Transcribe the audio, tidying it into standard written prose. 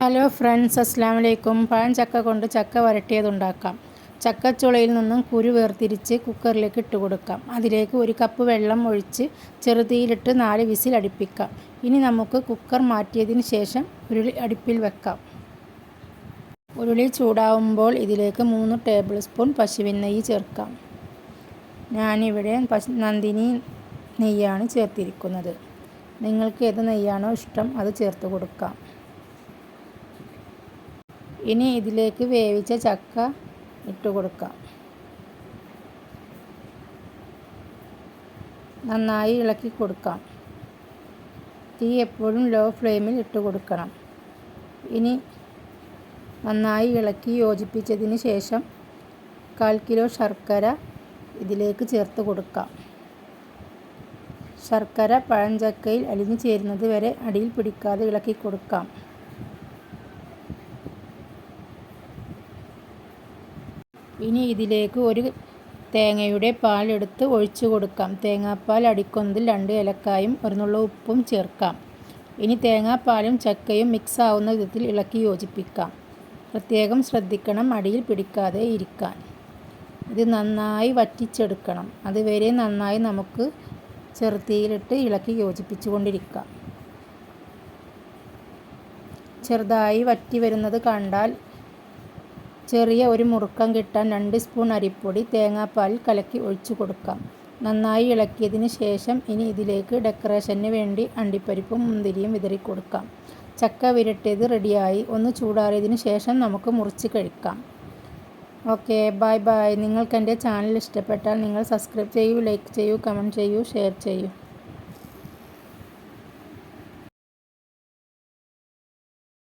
Hello friends, അസ്സലാമു അലൈക്കും. പഴം ചക്ക കൊണ്ട് ചക്ക വരട്ടിയതുണ്ടാക്കാം. ചക്കച്ചുളയിൽ നിന്നും കുരു വേർതിരിച്ച് കുക്കറിലേക്ക് ഇട്ട് കൊടുക്കാം. അതിലേക്ക് 1 കപ്പ് വെള്ളം ഒഴിച്ച് ചെറുതീയിലിട്ട് 4 വിസിൽ അടുപ്പിക്കാം. ഇനി നമുക്ക് കുക്കർ മാറ്റിയതിന് ശേഷം ഉരുളി അടുപ്പിൽ വെക്കാം. ഉരുളി ചൂടാവുമ്പോൾ ഇതിലേക്ക് 3 ടേബിൾ സ്പൂൺ പശുവിൻ നെയ്യ് ചേർക്കാം. ഞാനിവിടെ നന്ദിനി നെയ്യാണ് ചേർത്തിരിക്കുന്നത്. നിങ്ങൾക്ക് ഏത് നെയ്യാണോ ഇഷ്ടം അത് ചേർത്ത് കൊടുക്കാം. ഇനി ഇതിലേക്ക് വേവിച്ച ചക്ക ഇട്ട് കൊടുക്കാം. നന്നായി ഇളക്കി കൊടുക്കാം. തീ എപ്പോഴും ലോ ഫ്ലെയിമിൽ ഇട്ട് കൊടുക്കണം. ഇനി നന്നായി ഇളക്കി യോജിപ്പിച്ചതിന് ശേഷം 1/4 കിലോ ശർക്കര ഇതിലേക്ക് ചേർത്ത് കൊടുക്കാം. ശർക്കര പഴഞ്ചക്കയിൽ അലിഞ്ഞു ചേരുന്നത് വരെ അടിയിൽ പിടിക്കാതെ ഇളക്കി കൊടുക്കാം. ഇനി ഇതിലേക്ക് 1 തേങ്ങയുടെ പാൽ എടുത്ത് ഒഴിച്ചു കൊടുക്കാം. തേങ്ങാപ്പാൽ അടിക്കുന്നതിൽ 2 ഏലക്കായും 1 നുള്ള ഉപ്പും ചേർക്കാം. ഇനി തേങ്ങാപ്പാലും ചക്കയും മിക്സ് ആവുന്ന വിധത്തിൽ ഇളക്കി യോജിപ്പിക്കാം. പ്രത്യേകം ശ്രദ്ധിക്കണം അടിയിൽ പിടിക്കാതെ ഇരിക്കാൻ. ഇത് നന്നായി വറ്റിച്ചെടുക്കണം. അതുവരെ നന്നായി നമുക്ക് ചെറുതീയിലിട്ട് ഇളക്കി യോജിപ്പിച്ചു കൊണ്ടിരിക്കാം. ചെറുതായി വറ്റി വരുന്നത് കണ്ടാൽ ചെറിയ ഒരു മുറുക്കം കിട്ടാൻ 2 സ്പൂൺ അരിപ്പൊടി തേങ്ങാപ്പാലിൽ കലക്കി ഒഴിച്ചു കൊടുക്കാം. നന്നായി ഇളക്കിയതിന് ശേഷം ഇനി ഇതിലേക്ക് ഡെക്കറേഷന് വേണ്ടി അണ്ടിപ്പരിപ്പും മുന്തിരിയും വിതറി കൊടുക്കാം. ചക്ക വിരട്ടിയത് റെഡിയായി. ഒന്ന് ചൂടാറിയതിന് ശേഷം നമുക്ക് മുറിച്ച് കഴിക്കാം. Okay, bye bye. നിങ്ങൾക്ക് എൻ്റെ ചാനൽ ഇഷ്ടപ്പെട്ടാൽ നിങ്ങൾ സബ്സ്ക്രൈബ് ചെയ്യൂ, ലൈക്ക് ചെയ്യൂ, കമൻറ്റ് ചെയ്യൂ, ഷെയർ ചെയ്യൂ.